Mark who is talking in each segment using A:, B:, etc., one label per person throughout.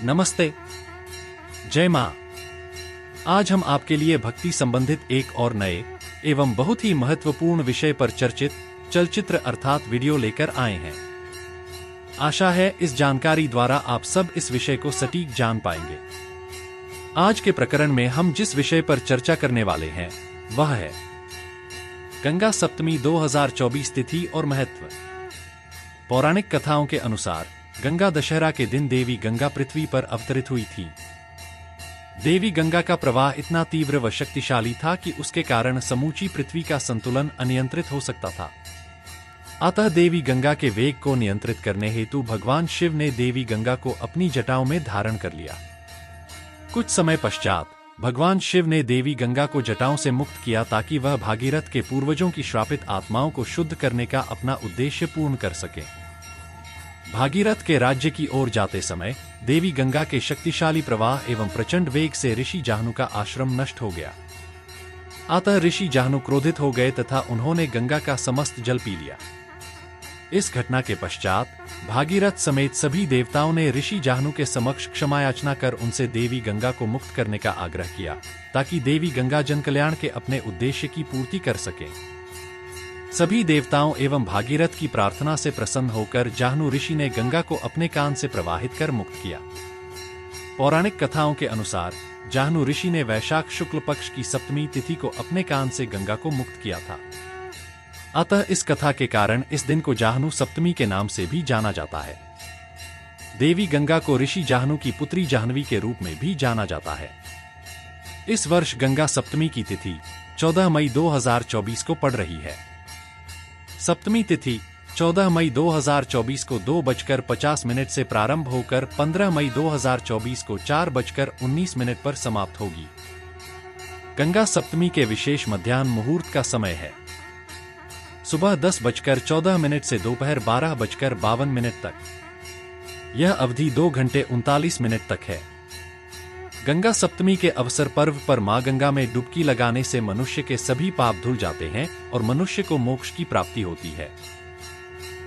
A: नमस्ते, जय मां। आज हम आपके लिए भक्ति संबंधित एक और नए एवं बहुत ही महत्वपूर्ण विषय पर चर्चित चलचित्र अर्थात वीडियो लेकर आए हैं। आशा है इस जानकारी द्वारा आप सब इस विषय को सटीक जान पाएंगे। आज के प्रकरण में हम जिस विषय पर चर्चा करने वाले हैं वह है गंगा सप्तमी 2024 तिथि और महत्व। पौराणिक कथाओं के अनुसार गंगा दशहरा के दिन देवी गंगा पृथ्वी पर अवतरित हुई थी। देवी गंगा का प्रवाह इतना तीव्र व शक्तिशाली था कि उसके कारण समूची पृथ्वी का संतुलन अनियंत्रित हो सकता था। अतः देवी गंगा के वेग को नियंत्रित करने हेतु भगवान शिव ने देवी गंगा को अपनी जटाओं में धारण कर लिया। कुछ समय पश्चात भगवान शिव ने देवी गंगा को जटाओं से मुक्त किया ताकि वह भागीरथ के पूर्वजों की श्रापित आत्माओं को शुद्ध करने का अपना उद्देश्य पूर्ण कर सके। भागीरथ के राज्य की ओर जाते समय देवी गंगा के शक्तिशाली प्रवाह एवं प्रचंड वेग से ऋषि जाहनु का आश्रम नष्ट हो गया। अतः ऋषि जाहनु क्रोधित हो गए तथा उन्होंने गंगा का समस्त जल पी लिया। इस घटना के पश्चात भागीरथ समेत सभी देवताओं ने ऋषि जाहनु के समक्ष क्षमा याचना कर उनसे देवी गंगा को मुक्त करने का आग्रह किया ताकि देवी गंगा जन कल्याण के अपने उद्देश्य की पूर्ति कर सके। सभी देवताओं एवं भागीरथ की प्रार्थना से प्रसन्न होकर जाहनु ऋषि ने गंगा को अपने कान से प्रवाहित कर मुक्त किया। पौराणिक कथाओं के अनुसार जाहनु ऋषि ने वैशाख शुक्ल पक्ष की सप्तमी तिथि को अपने कान से गंगा को मुक्त किया था। अतः इस कथा के कारण इस दिन को जाहनु सप्तमी के नाम से भी जाना जाता है। देवी गंगा को ऋषि जाहनु की पुत्री जाह्नवी के रूप में भी जाना जाता है। इस वर्ष गंगा सप्तमी की तिथि 14 मई 2024 को पड़ रही है। सप्तमी तिथि 14 मई 2024 को 2:50 से प्रारंभ होकर 15 मई 2024 को 4:19 पर समाप्त होगी। गंगा सप्तमी के विशेष मध्याह्न मुहूर्त का समय है सुबह 10:14 से दोपहर 12:52 तक। यह अवधि 2 घंटे 39 मिनट तक है। गंगा सप्तमी के अवसर पर्व पर मां गंगा में डुबकी लगाने से मनुष्य के सभी पाप धुल जाते हैं और मनुष्य को मोक्ष की प्राप्ति होती है।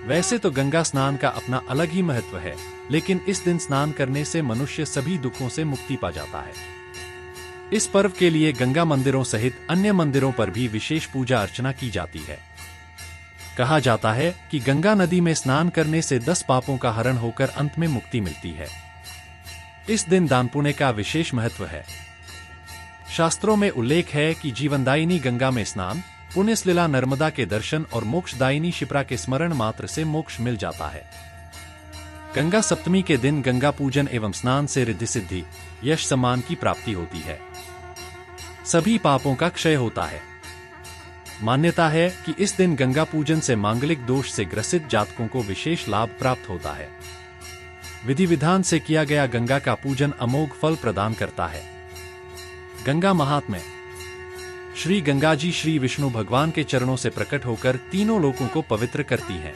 A: वैसे तो गंगा स्नान का अपना अलग ही महत्व है, लेकिन इस दिन स्नान करने से मनुष्य सभी दुखों से मुक्ति पा जाता है। इस पर्व के लिए गंगा मंदिरों सहित अन्य मंदिरों पर भी विशेष पूजा अर्चना की जाती है। कहा जाता है कि गंगा नदी में स्नान करने से 10 पापों का हरण होकर अंत में मुक्ति मिलती है। इस दिन दान पुण्य का विशेष महत्व है। शास्त्रों में उल्लेख है कि जीवनदायिनी गंगा में स्नान, पुण्यश्लीला नर्मदा के दर्शन और मोक्षदायिनी शिप्रा के स्मरण मात्र से मोक्ष मिल जाता है। गंगा सप्तमी के दिन गंगा पूजन एवं स्नान से रिद्धि सिद्धि, यश सम्मान की प्राप्ति होती है। सभी पापों का क्षय होता है। मान्यता है कि इस दिन गंगा पूजन से मांगलिक दोष से ग्रसित जातकों को विशेष लाभ प्राप्त होता है। विधि विधान से किया गया गंगा का पूजन अमोघ फल प्रदान करता है। गंगा महात्म्य। श्री गंगा जी श्री विष्णु भगवान के चरणों से प्रकट होकर तीनों लोकों को पवित्र करती हैं।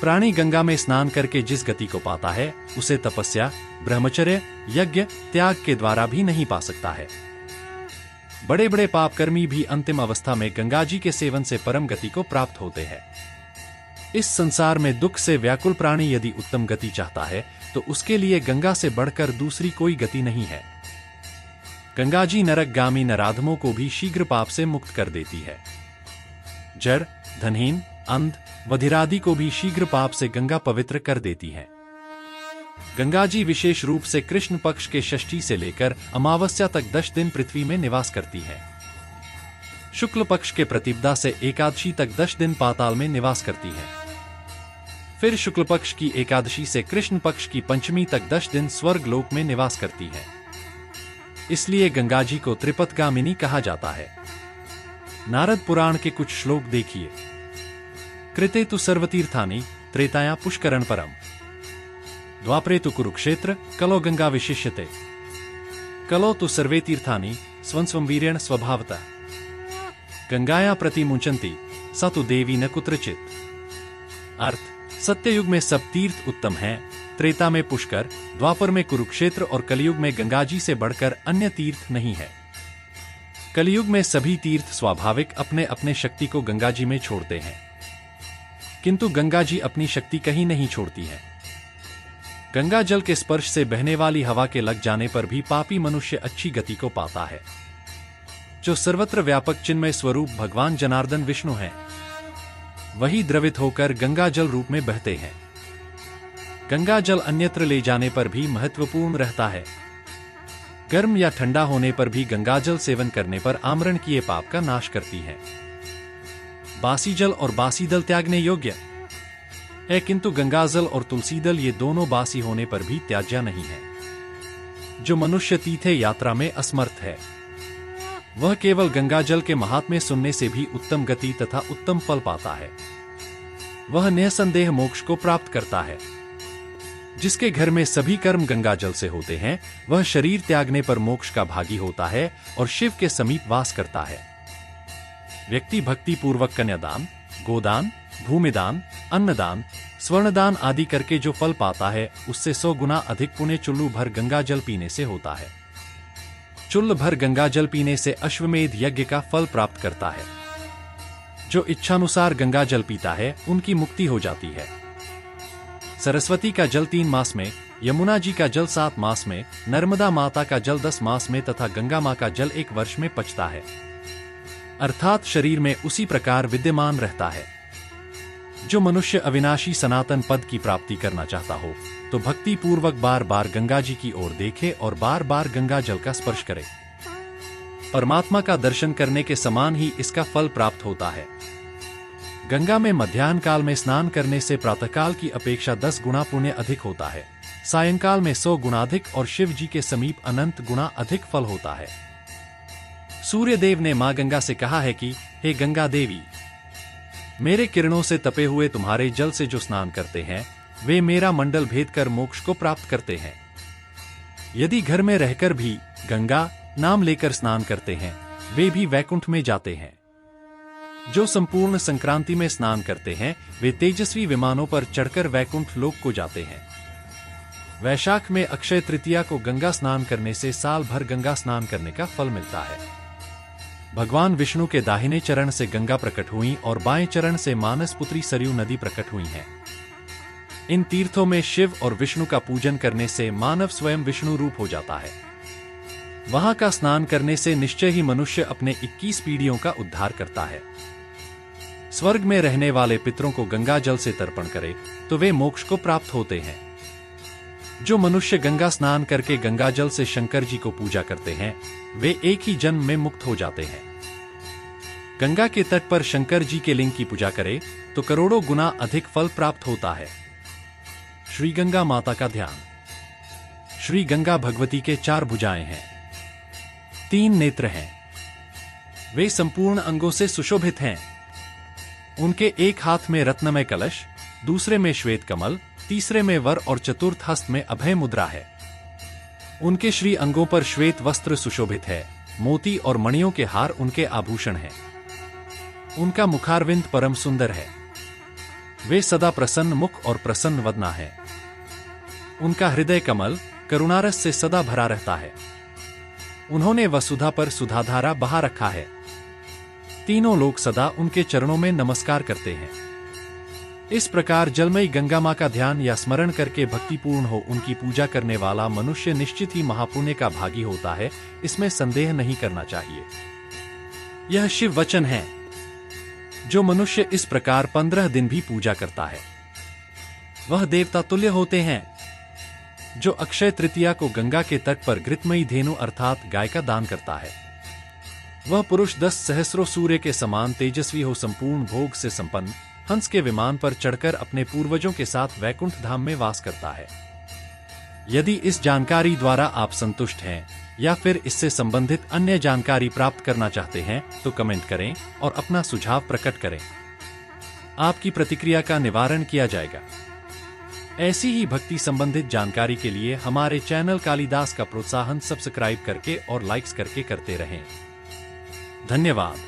A: प्राणी गंगा में स्नान करके जिस गति को पाता है उसे तपस्या, ब्रह्मचर्य, यज्ञ, त्याग के द्वारा भी नहीं पा सकता है। बड़े बड़े पापकर्मी भी अंतिम अवस्था में गंगा जी के सेवन से परम गति को प्राप्त होते हैं। इस संसार में दुख से व्याकुल प्राणी यदि उत्तम गति चाहता है तो उसके लिए गंगा से बढ़कर दूसरी कोई गति नहीं है। गंगा जी नरकगामी नराधमों को भी शीघ्र पाप से मुक्त कर देती है। जड़, धनहीन, अंध, बधिरादि को भी शीघ्र पाप से गंगा पवित्र कर देती है। गंगा जी विशेष रूप से कृष्ण पक्ष के षष्ठी से लेकर अमावस्या तक 10 दिन पृथ्वी में निवास करती है। शुक्ल पक्ष के प्रतिपदा से एकादशी तक 10 दिन पाताल में निवास करती है। फिर शुक्ल पक्ष की एकादशी से कृष्ण पक्ष की पंचमी तक 10 दिन स्वर्ग लोक में निवास करती है। इसलिए गंगा जी को त्रिपथगामिनी कहा जाता है। नारद पुराण के कुछ श्लोक देखिए। कृते तु सर्वतीर्थानि त्रेताया पुष्करण परम, द्वापरे तु कुरुक्षेत्र कलो गंगा विशिष्यते, कलो तु सर्वे तीर्थानि स्वं वीर्येण स्वभावतः, गंगाया प्रति मुंचन्ति स तु देवी न कुत्रचित। अर्थ, सत्ययुग में सब तीर्थ उत्तम हैं, त्रेता में पुष्कर, द्वापर में कुरुक्षेत्र और कलयुग में गंगा जी से बढ़कर अन्य तीर्थ नहीं है। कलयुग में सभी तीर्थ स्वाभाविक अपने अपने शक्ति को गंगा जी में छोड़ते हैं, किंतु गंगा जी अपनी शक्ति कहीं नहीं छोड़ती है। गंगा जल के स्पर्श से बहने वाली हवा के लग जाने पर भी पापी मनुष्य अच्छी गति को पाता है। जो सर्वत्र व्यापक चिन्मय स्वरूप भगवान जनार्दन विष्णु हैं, वही द्रवित होकर गंगा जल रूप में बहते हैं। गंगा जल अन्यत्र ले जाने पर भी महत्वपूर्ण रहता है। गर्म या ठंडा होने पर भी गंगा जल सेवन करने पर आमरण किए पाप का नाश करती है। बासी जल और बासी दल त्यागने योग्य है, किंतु गंगाजल और तुलसी दल ये दोनों बासी होने पर भी त्याज्य नहीं है। जो मनुष्य तीर्थ यात्रा में असमर्थ है, वह केवल गंगाजल के महात्म्य सुनने से भी उत्तम गति तथा उत्तम फल पाता है। वह निसंदेह मोक्ष को प्राप्त करता है। जिसके घर में सभी कर्म गंगाजल से होते हैं, वह शरीर त्यागने पर मोक्ष का भागी होता है और शिव के समीप वास करता है। व्यक्ति भक्ति पूर्वक कन्यादान, गोदान, भूमिदान, अन्नदान, स्वर्णदान आदि करके जो फल पाता है, उससे 100 गुना अधिक पुण्य चुल्लू भर गंगा जल पीने से होता है। चुल्ल भर गंगा जल पीने से अश्वमेध यज्ञ का फल प्राप्त करता है। जो इच्छानुसार गंगा जल पीता है, उनकी मुक्ति हो जाती है। सरस्वती का जल 3 मास में, यमुना जी का जल 7 मास में, नर्मदा माता का जल 10 मास में तथा गंगा मां का जल 1 वर्ष में पचता है, अर्थात शरीर में उसी प्रकार विद्यमान रहता है। जो मनुष्य अविनाशी सनातन पद की प्राप्ति करना चाहता हो, तो भक्ति पूर्वक बार बार गंगा जी की ओर देखे और बार बार गंगा जल का स्पर्श करे। परमात्मा का दर्शन करने के समान ही इसका फल प्राप्त होता है। गंगा में मध्याह्न काल में स्नान करने से प्रातःकाल की अपेक्षा 10 गुना पुण्य अधिक होता है, सायंकाल में 100 गुना अधिक और शिव जी के समीप अनंत गुना अधिक फल होता है। सूर्य देव ने मां गंगा से कहा है कि हे गंगा देवी, मेरे किरणों से तपे हुए तुम्हारे जल से जो स्नान करते हैं, वे मेरा मंडल भेद कर मोक्ष को प्राप्त करते हैं। यदि घर में रहकर भी गंगा नाम लेकर स्नान करते हैं, वे भी वैकुंठ में जाते हैं। जो संपूर्ण संक्रांति में स्नान करते हैं, वे तेजस्वी विमानों पर चढ़कर वैकुंठ लोक को जाते हैं। वैशाख में अक्षय तृतीया को गंगा स्नान करने से साल भर गंगा स्नान करने का फल मिलता है। भगवान विष्णु के दाहिने चरण से गंगा प्रकट हुई और बाएं चरण से मानस पुत्री सरयू नदी प्रकट हुई है। इन तीर्थों में शिव और विष्णु का पूजन करने से मानव स्वयं विष्णु रूप हो जाता है। वहां का स्नान करने से निश्चय ही मनुष्य अपने 21 पीढ़ियों का उद्धार करता है। स्वर्ग में रहने वाले पितरों को गंगा जल से तर्पण करे तो वे मोक्ष को प्राप्त होते हैं। जो मनुष्य गंगा स्नान करके गंगा जल से शंकर जी को पूजा करते हैं, वे एक ही जन्म में मुक्त हो जाते हैं। गंगा के तट पर शंकर जी के लिंग की पूजा करे तो करोड़ों गुना अधिक फल प्राप्त होता है। श्री गंगा माता का ध्यान। श्री गंगा भगवती के 4 भुजाएं हैं, 3 नेत्र हैं। वे संपूर्ण अंगों से सुशोभित हैं। उनके एक हाथ में रत्नमय कलश, दूसरे में श्वेत कमल, तीसरे में वर और चतुर्थ हस्त में अभय मुद्रा है। उनके श्री अंगों पर श्वेत वस्त्र सुशोभित है, मोती और मणियों के हार उनके आभूषण हैं। उनका मुखारविंद परम सुंदर है। वे सदा प्रसन्न मुख और प्रसन्न वदना है। उनका हृदय कमल करुणारस से सदा भरा रहता है। उन्होंने वसुधा पर सुधाधारा बहा रखा है। तीनों लोग सदा उनके चरणों में नमस्कार करते हैं। इस प्रकार जलमयी गंगा मां का ध्यान या स्मरण करके भक्तिपूर्ण हो उनकी पूजा करने वाला मनुष्य निश्चित ही महापुण्य का भागी होता है, इसमें संदेह नहीं करना चाहिए। यह शिव वचन है। जो मनुष्य इस प्रकार 15 दिन भी पूजा करता है, वह देवता तुल्य होते हैं। जो अक्षय तृतीया को गंगा के तट पर घृतमयी धेनु अर्थात गाय का दान करता है, वह पुरुष 10 सहस्रों सूर्य के समान तेजस्वी हो संपूर्ण भोग से संपन्न हंस के विमान पर चढ़कर अपने पूर्वजों के साथ वैकुंठ धाम में वास करता है। यदि इस जानकारी द्वारा आप संतुष्ट हैं या फिर इससे संबंधित अन्य जानकारी प्राप्त करना चाहते हैं, तो कमेंट करें और अपना सुझाव प्रकट करें। आपकी प्रतिक्रिया का निवारण किया जाएगा। ऐसी ही भक्ति संबंधित जानकारी के लिए हमारे चैनल कालिदास का प्रोत्साहन सब्सक्राइब करके और लाइक्स करके करते रहें। धन्यवाद।